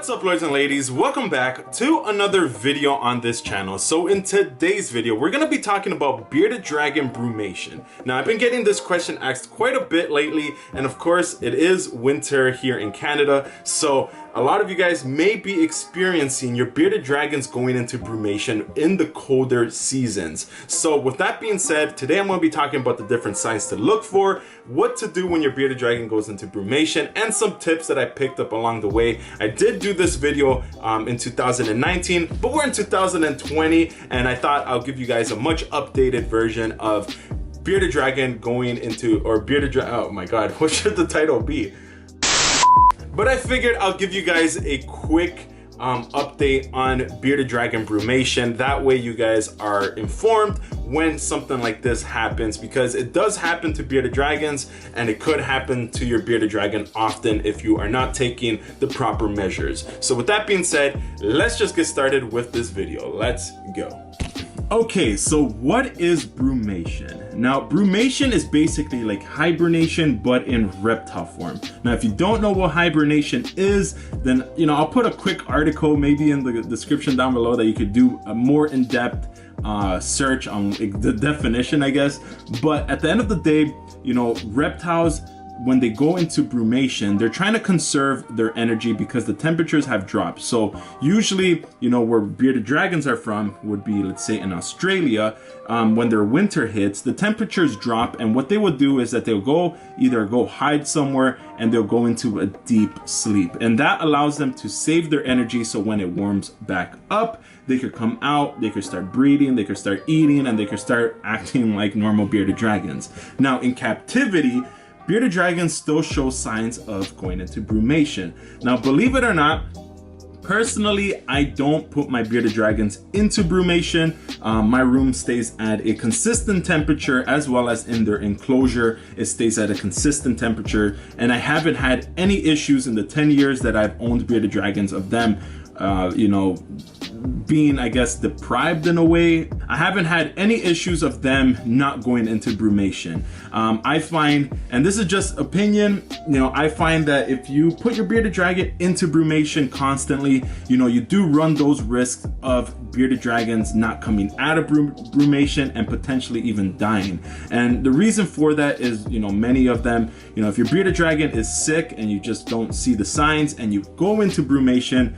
What's up, lords and ladies? Welcome back to another video on this channel. So in today's video, we're going to be talking about bearded dragon brumation. Now, I've been getting this question asked quite a bit lately, and of course it is winter here in Canada, so a lot of you guys may be experiencing your bearded dragons going into brumation in the colder seasons. So with that being said, today I'm going to be talking about the different signs to look for, what to do when your bearded dragon goes into brumation, and some tips that I picked up along the way. I did do this video in 2019, but we're in 2020, and I thought I'll give you guys a much updated version of bearded dragon going into, or bearded dragon, oh my god, what should the title be? But I figured I'll give you guys a quick update on bearded dragon brumation. That way you guys are informed when something like this happens, because it does happen to bearded dragons, and it could happen to your bearded dragon often if you are not taking the proper measures. So with that being said, let's just get started with this video. Let's go. Okay, so what is brumation? Now, brumation is basically like hibernation, but in reptile form. Now, if you don't know what hibernation is, then, you know, I'll put a quick article maybe in the description down below that you could do a more in-depth search on the definition, I guess. But at the end of the day, you know, reptiles, when they go into brumation, they're trying to conserve their energy because the temperatures have dropped. So usually, you know, where bearded dragons are from would be, let's say in Australia, when their winter hits, the temperatures drop, and what they would do is that they'll either go hide somewhere, and they'll go into a deep sleep, and that allows them to save their energy, so when it warms back up, they could come out, they could start breeding, they could start eating, and they could start acting like normal bearded dragons. Now, in captivity, bearded dragons still show signs of going into brumation. Now, believe it or not, personally, I don't put my bearded dragons into brumation. My room stays at a consistent temperature, as well as in their enclosure, it stays at a consistent temperature, and I haven't had any issues in the 10 years that I've owned bearded dragons of them, you know, being, I guess, deprived in a way. I haven't had any issues of them not going into brumation. I find, and this is just opinion, you know, I find that if you put your bearded dragon into brumation constantly, you know, you do run those risks of bearded dragons not coming out of brumation and potentially even dying. And the reason for that is, you know, many of them, you know, if your bearded dragon is sick and you just don't see the signs and you go into brumation,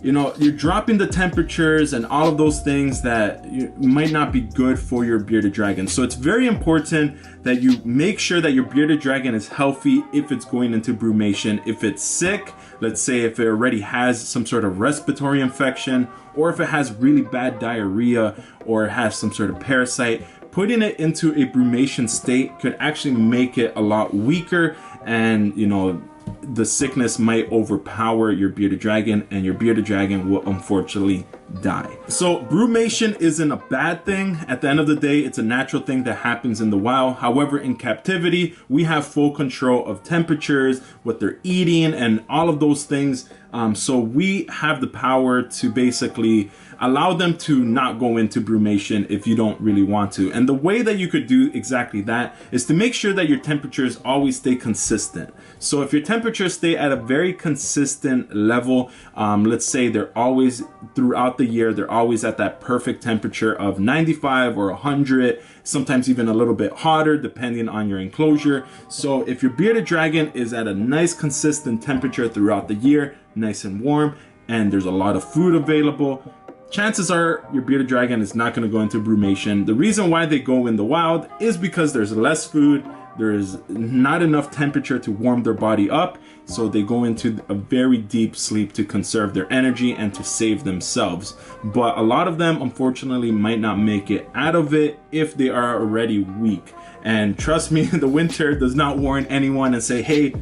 you know, you're dropping the temperatures and all of those things that might not be good for your bearded dragon. So it's very important that you make sure that your bearded dragon is healthy if it's going into brumation. If it's sick, let's say if it already has some sort of respiratory infection, or if it has really bad diarrhea, or it has some sort of parasite, putting it into a brumation state could actually make it a lot weaker, and, you know, the sickness might overpower your bearded dragon, and your bearded dragon will unfortunately die. So brumation isn't a bad thing. At the end of the day, it's a natural thing that happens in the wild. However, in captivity, we have full control of temperatures, what they're eating, and all of those things. So we have the power to basically allow them to not go into brumation if you don't really want to. And the way that you could do exactly that is to make sure that your temperatures always stay consistent. So if your temperatures stay at a very consistent level, let's say they're always, throughout the year, they're always at that perfect temperature of 95 or 100, sometimes even a little bit hotter depending on your enclosure. So if your bearded dragon is at a nice consistent temperature throughout the year, nice and warm, and there's a lot of food available, chances are your bearded dragon is not going to go into brumation. The reason why they go in the wild is because there's less food, there's not enough temperature to warm their body up, so they go into a very deep sleep to conserve their energy and to save themselves. But a lot of them, unfortunately, might not make it out of it if they are already weak. And trust me, the winter does not warn anyone and say, hey,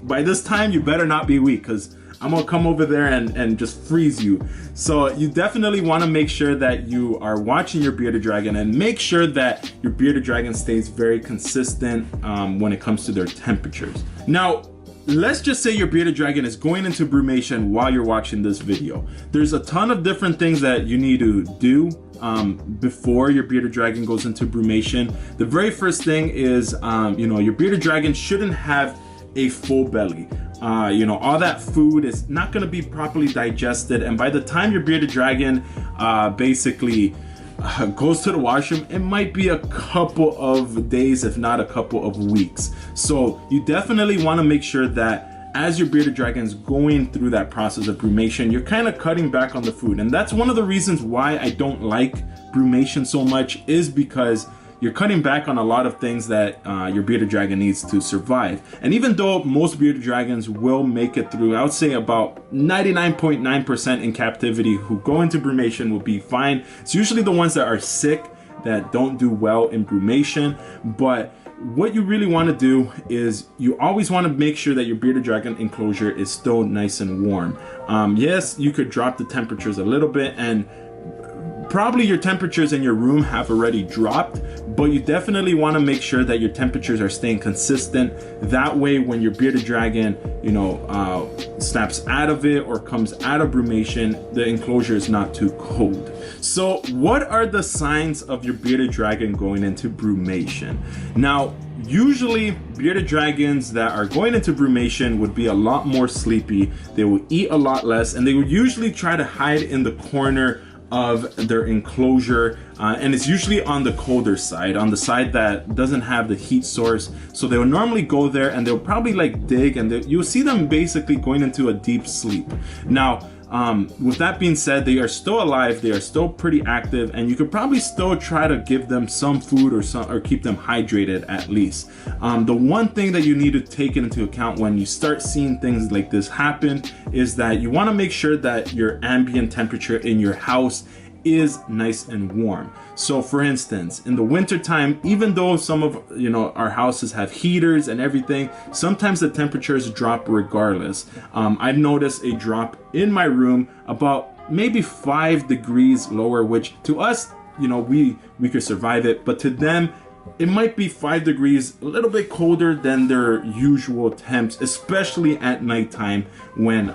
by this time you better not be weak, because I'm gonna come over there and just freeze you. So you definitely want to make sure that you are watching your bearded dragon, and make sure that your bearded dragon stays very consistent when it comes to their temperatures. Now, let's just say your bearded dragon is going into brumation while you're watching this video. There's a ton of different things that you need to do before your bearded dragon goes into brumation. The very first thing is, you know, your bearded dragon shouldn't have a full belly. You know, all that food is not going to be properly digested, and by the time your bearded dragon basically goes to the washroom, it might be a couple of days, if not a couple of weeks. So you definitely want to make sure that as your bearded dragon is going through that process of brumation, you're kind of cutting back on the food. And that's one of the reasons why I don't like brumation so much, is because you're cutting back on a lot of things that your bearded dragon needs to survive. And even though most bearded dragons will make it through, I would say about 99.9% in captivity who go into brumation will be fine. It's usually the ones that are sick that don't do well in brumation. But what you really want to do is you always want to make sure that your bearded dragon enclosure is still nice and warm. Yes, you could drop the temperatures a little bit, and probably your temperatures in your room have already dropped, but you definitely want to make sure that your temperatures are staying consistent. That way, when your bearded dragon, you know, snaps out of it or comes out of brumation, the enclosure is not too cold. So what are the signs of your bearded dragon going into brumation? Now, usually bearded dragons that are going into brumation would be a lot more sleepy. They will eat a lot less, and they would usually try to hide in the corner of their enclosure, and it's usually on the colder side, on the side that doesn't have the heat source. So they will normally go there, and they'll probably like dig, and you'll see them basically going into a deep sleep. Now, with that being said, they are still alive, they are still pretty active, and you could probably still try to give them some food or keep them hydrated at least. The one thing that you need to take into account when you start seeing things like this happen is that you want to make sure that your ambient temperature in your house is nice and warm. So for instance, in the winter time, even though some of our houses have heaters and everything, sometimes the temperatures drop regardless. I've noticed a drop in my room about maybe 5 degrees lower, which to us, we could survive it, but to them it might be 5 degrees, a little bit colder than their usual temps, especially at nighttime when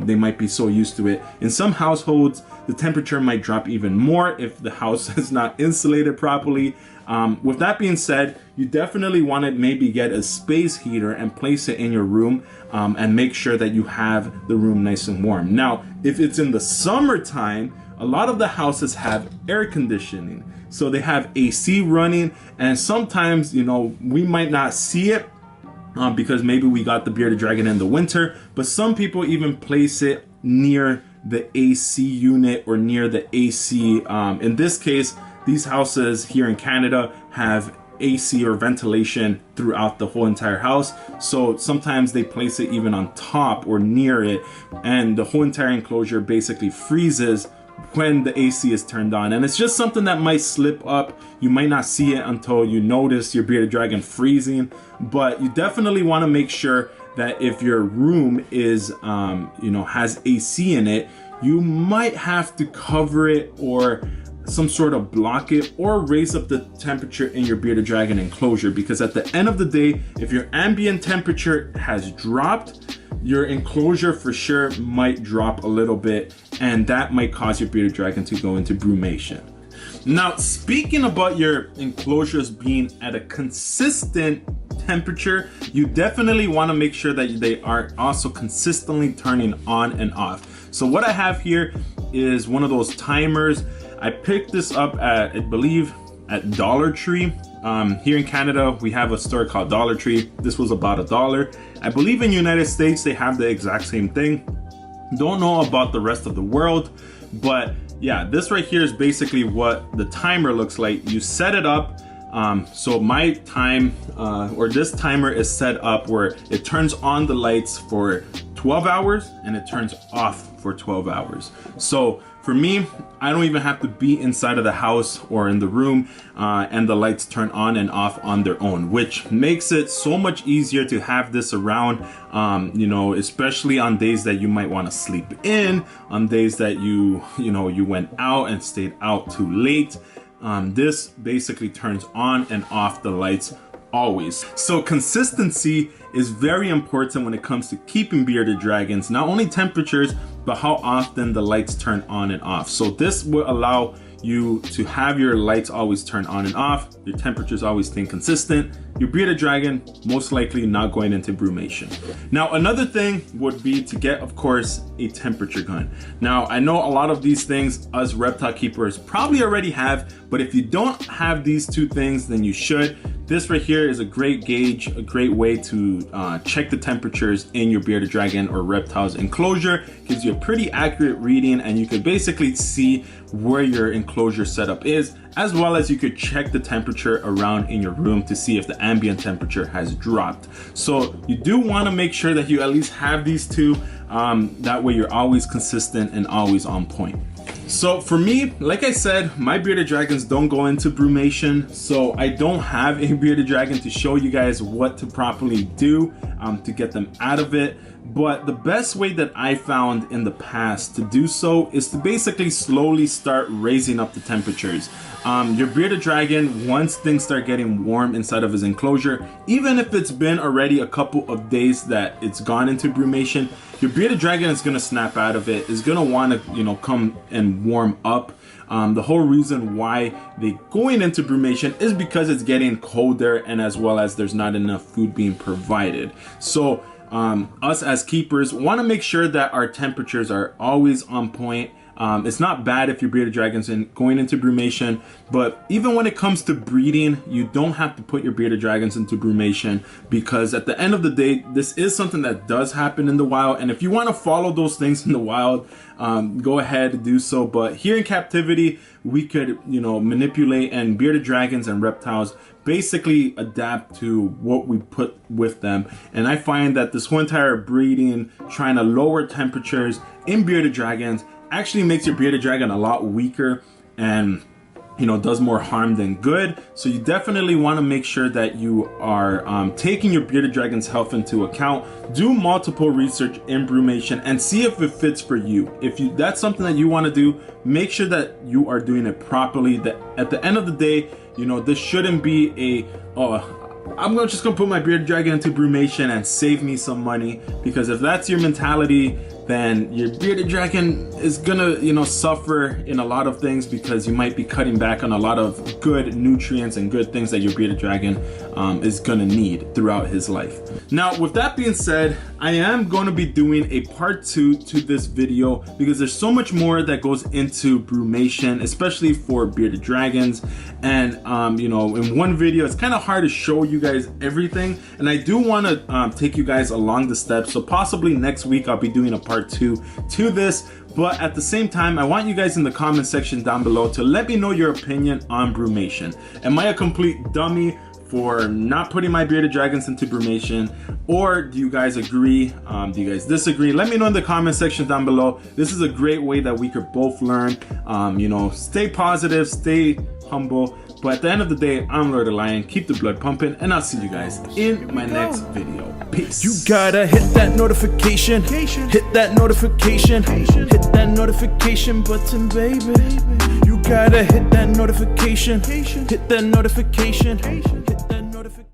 they might be so used to it. In some households, the temperature might drop even more if the house is not insulated properly. With that being said, you definitely want to maybe get a space heater and place it in your room, and make sure that you have the room nice and warm. Now, if it's in the summertime, a lot of the houses have air conditioning. So they have AC running, and sometimes, we might not see it because maybe we got the bearded dragon in the winter, but some people even place it near the AC unit or near the AC. In this case, these houses here in Canada have AC or ventilation throughout the whole entire house. So sometimes they place it even on top or near it, and the whole entire enclosure basically freezes when the AC is turned on. And it's just something that might slip up. You might not see it until you notice your bearded dragon freezing, but you definitely want to make sure that if your room is has AC in it, you might have to cover it or some sort of block it or raise up the temperature in your bearded dragon enclosure, because at the end of the day, if your ambient temperature has dropped, your enclosure for sure might drop a little bit, and that might cause your bearded dragon to go into brumation. Now, speaking about your enclosures being at a consistent temperature, you definitely want to make sure that they are also consistently turning on and off. So what I have here is one of those timers. I picked this up at, I believe, at Dollar Tree. Here in Canada, we have a store called Dollar Tree. This was about $1. I believe in the United States, they have the exact same thing. Don't know about the rest of the world, but yeah, this right here is basically what the timer looks like. You set it up. So my time, or this timer is set up where it turns on the lights for 12 hours and it turns off for 12 hours. So for me, I don't even have to be inside of the house or in the room, and the lights turn on and off on their own, which makes it so much easier to have this around, especially on days that you might want to sleep in, on days that you went out and stayed out too late. This basically turns on and off the lights always. So consistency is very important when it comes to keeping bearded dragons, not only temperatures, but how often the lights turn on and off. So this will allow you to have your lights always turn on and off, your temperatures always staying consistent, your bearded dragon most likely not going into brumation. Now another thing would be to get, of course, a temperature gun. Now I know a lot of these things us reptile keepers probably already have, but if you don't have these two things, then you should. This right here is a great gauge, a great way to check the temperatures in your bearded dragon or reptile's enclosure. Gives you a pretty accurate reading, and you could basically see where your enclosure setup is, as well as you could check the temperature around in your room to see if the ambient temperature has dropped. So you do want to make sure that you at least have these two. That way you're always consistent and always on point. So for me, like I said, my bearded dragons don't go into brumation, so I don't have a bearded dragon to show you guys what to properly do to get them out of it. But the best way that I found in the past to do so is to basically slowly start raising up the temperatures. Your bearded dragon, once things start getting warm inside of his enclosure, even if it's been already a couple of days that it's gone into brumation, your bearded dragon is going to snap out of it, is going to want to, you know, come and warm up. The whole reason why they're going into brumation is because it's getting colder, and as well as there's not enough food being provided. So us as keepers want to make sure that our temperatures are always on point. It's not bad if your bearded dragon's going into brumation, but even when it comes to breeding, you don't have to put your bearded dragons into brumation, because at the end of the day, this is something that does happen in the wild. And if you want to follow those things in the wild, go ahead and do so. But here in captivity, we could, you know, manipulate, and bearded dragons and reptiles basically adapt to what we put with them. And I find that this whole entire breeding, trying to lower temperatures in bearded dragons, actually makes your bearded dragon a lot weaker, and you know, does more harm than good. So you definitely want to make sure that you are taking your bearded dragon's health into account. Do multiple research in brumation and see if it fits for you. If that's something that you want to do, make sure that you are doing it properly. That at the end of the day, you know, this shouldn't be I'm just gonna put my bearded dragon into brumation and save me some money, because if that's your mentality, then your bearded dragon is gonna, you know, suffer in a lot of things, because you might be cutting back on a lot of good nutrients and good things that your bearded dragon is gonna need throughout his life. Now, with that being said, I am going to be doing a part 2 to this video, because there's so much more that goes into brumation, especially for bearded dragons. And you know, in one video, it's kind of hard to show you guys everything, and I do want to take you guys along the steps. So possibly next week I'll be doing a part 2 to this. But at the same time, I want you guys in the comment section down below to let me know your opinion on brumation. Am I a complete dummy for not putting my bearded dragons into brumation, or do you guys agree? Do you guys disagree? Let me know in the comment section down below. This is a great way that we could both learn. You know, stay positive, stay humble, but at the end of the day, I'm Lord of Lion. Keep the blood pumping, and I'll see you guys in my next video. Peace. You gotta hit that notification, hit that notification, hit that notification button, baby. You gotta hit that notification, hit that notification.